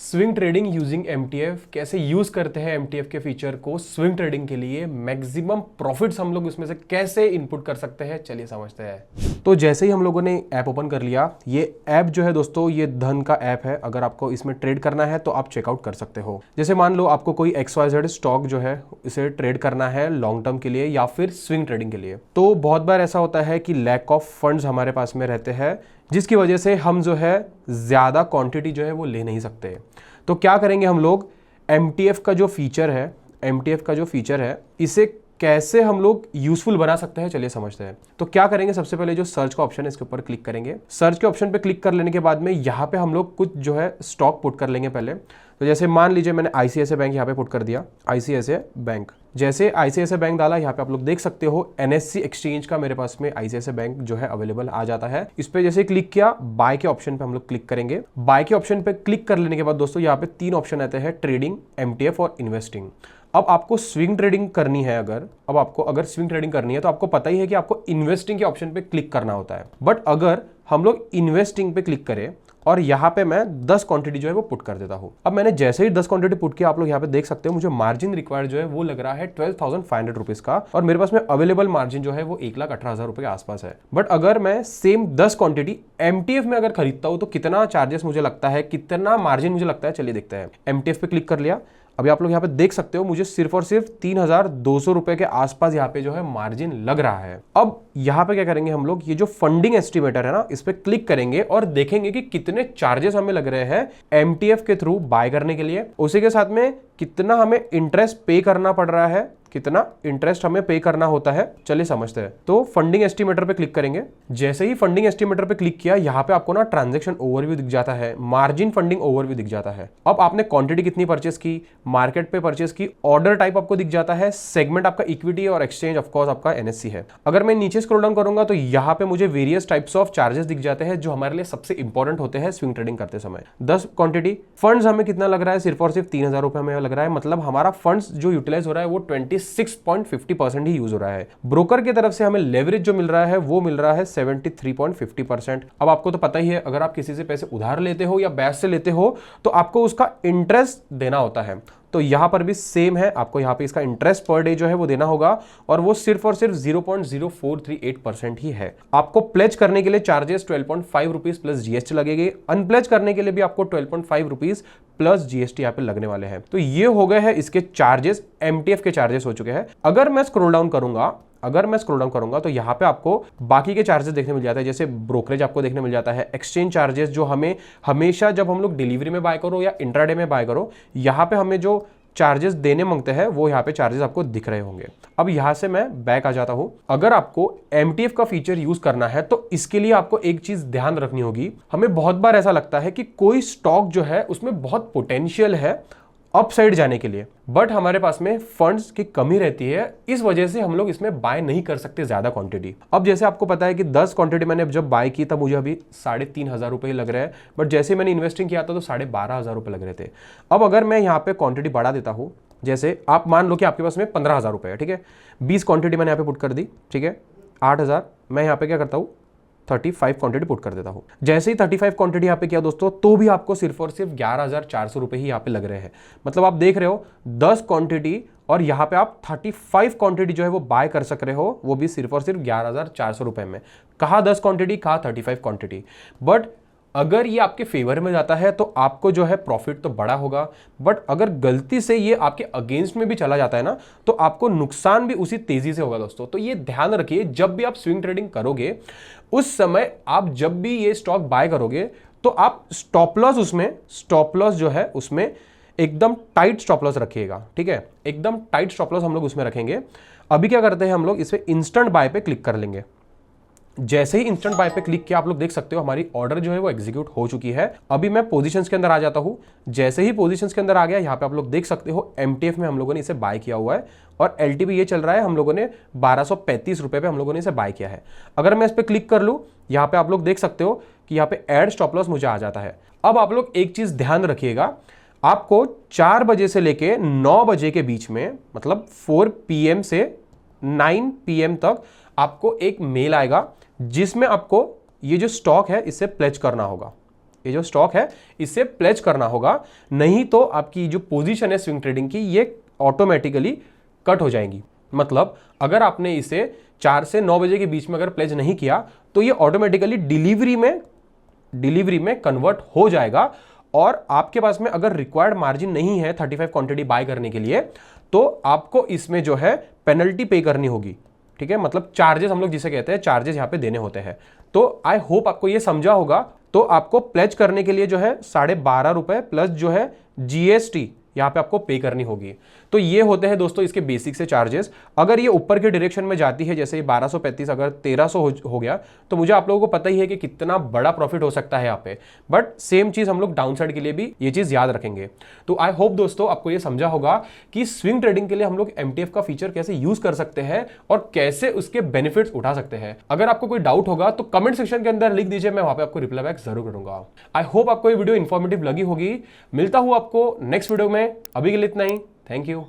Swing trading using MTF, कैसे use करते हैं एमटीएफ के फीचर को स्विंग ट्रेडिंग के लिए, मैक्सिमम प्रॉफिट्स हम लोग उसमें से कैसे इनपुट कर सकते हैं, चलिए समझते हैं। तो जैसे ही हम लोगों ने ऐप ओपन कर लिया, ये ऐप जो है दोस्तों ये धन का ऐप है। अगर आपको इसमें ट्रेड करना है तो आप चेकआउट कर सकते हो। जैसे मान लो आपको कोई XYZ स्टॉक जो है इसे ट्रेड करना है लॉन्ग टर्म के लिए या फिर स्विंग ट्रेडिंग के लिए। तो बहुत बार ऐसा होता है कि लैक ऑफ फंड्स हमारे पास में रहते हैं, जिसकी वजह से हम जो है ज्यादा क्वांटिटी जो है वो ले नहीं सकते। तो क्या करेंगे हम लोग, एमटीएफ का जो फीचर है इसे कैसे हम लोग यूजफुल बना सकते हैं, चलिए समझते हैं। तो क्या करेंगे, सबसे पहले जो सर्च का ऑप्शन है इसके ऊपर क्लिक करेंगे। सर्च के ऑप्शन पे क्लिक कर लेने के बाद में यहाँ पे हम लोग कुछ जो है स्टॉक पुट कर लेंगे पहले। तो जैसे मान लीजिए मैंने ICICI बैंक यहाँ पे पुट कर दिया, ICICI बैंक। जैसे ICICI बैंक डाला, यहाँ पे आप लोग देख सकते हो NSE एक्सचेंज का मेरे पास में ICICI बैंक जो है अवेलेबल आ जाता है। इस पे जैसे क्लिक किया, बाय के ऑप्शन पे हम लोग क्लिक करेंगे। बाय के ऑप्शन पे क्लिक कर लेने के बाद दोस्तों यहाँ पे 3 ऑप्शन आते हैं, ट्रेडिंग, MTF और इन्वेस्टिंग। अब आपको स्विंग ट्रेडिंग करनी है, अगर स्विंग ट्रेडिंग करनी है तो आपको पता ही है कि आपको इन्वेस्टिंग के ऑप्शन पे क्लिक करना होता है। बट अगर हम लोग इन्वेस्टिंग पे क्लिक करें और यहाँ पे मैं 10 क्वांटिटी जो है वो पुट कर देता हूँ। अब मैंने जैसे ही 10 क्वांटिटी पुट किया, आप लोग यहाँ पे देख सकते हो मुझे मार्जिन रिक्वायर्ड जो है वो लग रहा है 12,500 रुपीज का, और मेरे पास में अवेलेबल मार्जिन जो है वो 1,18,000 रुपए के आसपास है। बट अगर मैं सेम 10 क्वांटिटी MTF में अगर खरीदता हूँ तो कितना चार्जेस मुझे लगता है, कितना मार्जिन मुझे लगता है, चलिए देखते हैं। MTF पे क्लिक कर लिया। अभी आप लोग यहाँ पे देख सकते हो मुझे सिर्फ और सिर्फ 3,200 रुपए के आसपास यहाँ पे जो है मार्जिन लग रहा है। अब यहाँ पे क्या करेंगे हम लोग, ये जो फंडिंग एस्टिमेटर है ना, इस पे क्लिक करेंगे और देखेंगे कि कितने चार्जेस हमें लग रहे हैं MTF के थ्रू बाय करने के लिए। उसी के साथ में कितना हमें इंटरेस्ट पे करना पड़ रहा है, कितना इंटरेस्ट हमें पे करना होता है, चलिए समझते हैं। तो फंडिंग एस्टिमेटर पे क्लिक करेंगे। जैसे ही फंडिंग एस्टिमेटर पे क्लिक किया, यहाँ पे आपको ना ट्रांजैक्शन ओवरव्यू दिख जाता है, मार्जिन फंडिंग ओवरव्यू दिख जाता है। अब आपने क्वांटिटी कितनी परचेस की, मार्केट पे परचेस की, ऑर्डर टाइप आपको दिख जाता है, सेगमेंट आपका इक्विटी और एक्सचेंज ऑफ कोर्स आपका NSE है। अगर मैं नीचे स्क्रॉल डाउन करूंगा तो यहाँ पे मुझे वेरियस टाइप्स ऑफ चार्जेस दिख जाते हैं जो हमारे लिए सबसे इंपॉर्टेंट होते हैं स्विंग ट्रेडिंग करते समय। 10 क्वांटिटी, फंड्स हमें कितना लग रहा है, सिर्फ और सिर्फ 3,000 रुपए हमें लग रहा है। मतलब हमारा फंड्स जो यूटिलाइज हो रहा है वो 26.50% ही यूज हो रहा है। ब्रोकर की तरफ से हमें लेवरेज जो मिल रहा है वो मिल रहा है 73.50%। अब आपको तो पता ही है, अगर आप किसी से पैसे उधार लेते हो या ब्याज से लेते हो तो आपको उसका इंटरेस्ट देना होता है। तो यहां पर भी सेम है, आपको यहां पे इसका इंटरेस्ट पर डे जो है वो देना होगा, और वो सिर्फ और सिर्फ 0.0438% ही है। आपको प्लेज करने के लिए चार्जेस 12.5 रुपीज प्लस GST लगेगी। अनप्लेज करने के लिए भी आपको 12.5 रुपीज प्लस GST यहाँ पे लगने वाले हैं। तो ये हो गए हैं इसके चार्जेस, MTF के चार्जेस हो चुके हैं। अगर मैं स्क्रॉल डाउन करूंगा तो यहाँ पे आपको बाकी के चार्जेस देखने मिल जाते हैं। जैसे ब्रोकरेज आपको देखने मिल जाता है, एक्सचेंज चार्जेस जो हमें हमेशा जब हम लोग डिलीवरी में बाय करो या इंट्राडे में बाय करो, यहाँ पे हमें जो चार्जेस देने मांगते हैं वो यहाँ पे चार्जेस आपको दिख रहे होंगे। अब यहाँ से मैं बैक आ जाता हूं। अगर आपको MTF का फीचर यूज करना है तो इसके लिए आपको एक चीज ध्यान रखनी होगी। हमें बहुत बार ऐसा लगता है कि कोई स्टॉक जो है उसमें बहुत पोटेंशियल है अपसाइड जाने के लिए, बट हमारे पास में फंड्स की कमी रहती है, इस वजह से हम लोग इसमें बाय नहीं कर सकते ज्यादा क्वांटिटी। अब जैसे आपको पता है कि 10 क्वांटिटी मैंने जब बाय की तब मुझे अभी 3,500 रुपए लग रहे हैं, बट जैसे मैंने इन्वेस्टिंग किया था तो 12,500 रुपए लग रहे थे। अब अगर मैं यहाँ पे क्वांटिटी बढ़ा देता हूँ, जैसे आप मान लो कि आपके पास में 15,000 रुपए है, ठीक है, 20 क्वांटिटी मैंने यहाँ पे पुट कर दी, ठीक है, 8,000। मैं यहाँ पे क्या करता हूँ, 35 क्वांटिटी पुट कर देता हूं। जैसे ही 35 क्वांटिटी यहाँ पे किया दोस्तों, तो भी आपको सिर्फ और सिर्फ 11,400 रुपए ही यहाँ पे लग रहे हैं। मतलब आप देख रहे हो 10 क्वांटिटी और यहाँ पे आप 35 क्वांटिटी जो है वो बाय कर सक रहे हो, वो भी सिर्फ और सिर्फ 11,400 रुपए में। कहा 10 क्वांटिटी, कहा 35 क्वांटिटी। बट अगर ये आपके फेवर में जाता है तो आपको जो है प्रॉफिट तो बड़ा होगा, बट अगर गलती से ये आपके अगेंस्ट में भी चला जाता है ना, तो आपको नुकसान भी उसी तेजी से होगा दोस्तों। तो ये ध्यान रखिए, जब भी आप स्विंग ट्रेडिंग करोगे उस समय आप जब भी ये स्टॉक बाय करोगे तो आप स्टॉप लॉस जो है उसमें एकदम टाइट स्टॉप लॉस रखिएगा, ठीक है, एकदम टाइट स्टॉप लॉस हम लोग उसमें रखेंगे। अभी क्या करते हैं हम लोग, इस पे इंस्टेंट बाय पे क्लिक कर लेंगे। जैसे ही इंस्टेंट बाय पे क्लिक किया, आप लोग देख सकते हो हमारी ऑर्डर जो है वो एग्जीक्यूट हो चुकी है। अभी मैं पोजीशंस के अंदर आ जाता हूं। जैसे ही पोजीशंस के अंदर आ गया, यहाँ पे आप लोग देख सकते हो MTF में हम लोगों ने इसे बाय किया हुआ है और LTV ये चल रहा है, हम लोगों ने 1235 रुपए पे हम लोगों ने इसे बाय किया है। अगर मैं इस पे क्लिक कर लूं, यहाँ पे आप लोग देख सकते हो कि यहाँ पे ऐड स्टॉप लॉस मुझे आ जाता है। अब आप लोग एक चीज ध्यान रखिएगा, आपको 4 बजे से लेके 9 बजे के बीच में, मतलब 4 PM से 9 PM तक आपको एक मेल आएगा जिसमें आपको ये जो स्टॉक है इसे प्लेज करना होगा। ये जो स्टॉक है इसे प्लेज करना होगा, नहीं तो आपकी जो पोजीशन है स्विंग ट्रेडिंग की ये ऑटोमेटिकली कट हो जाएंगी। मतलब अगर आपने इसे 4 से 9 बजे के बीच में अगर प्लेज नहीं किया तो ये ऑटोमेटिकली डिलीवरी में कन्वर्ट हो जाएगा, और आपके पास में अगर रिक्वायर्ड मार्जिन नहीं है 35 क्वांटिटी बाय करने के लिए तो आपको इसमें जो है पेनल्टी पे करनी होगी। ठीक है, मतलब चार्जेस हम लोग जिसे कहते हैं, चार्जेस यहां पे देने होते हैं। तो आई होप आपको ये समझा होगा। तो आपको प्लेज करने के लिए जो है 12.5 रुपए प्लस जो है जीएसटी यहां पे आपको पे करनी होगी। तो ये होते हैं दोस्तों इसके बेसिक से चार्जेस। अगर ये ऊपर के डायरेक्शन में जाती है, जैसे 1235 अगर 1300 हो गया, तो मुझे आप लोगों को पता ही है कि कितना बड़ा प्रॉफिट हो सकता है यहाँ पे। बट सेम चीज हम लोग डाउन साइड के लिए भी ये चीज याद रखेंगे। तो आई होप दोस्तों आपको ये समझा होगा कि स्विंग ट्रेडिंग के लिए हम लोग एमटीएफ का फीचर कैसे यूज कर सकते हैं और कैसे उसके बेनिफिट्स उठा सकते हैं। अगर आपको कोई डाउट होगा तो कमेंट सेक्शन के अंदर लिख दीजिए, मैं वहां पे आपको रिप्लाई बैक जरूर करूंगा। आई होप आपको ये वीडियो इंफॉर्मेटिव लगी होगी। मिलता हूं आपको नेक्स्ट वीडियो में, अभी के लिए इतना ही। Thank you.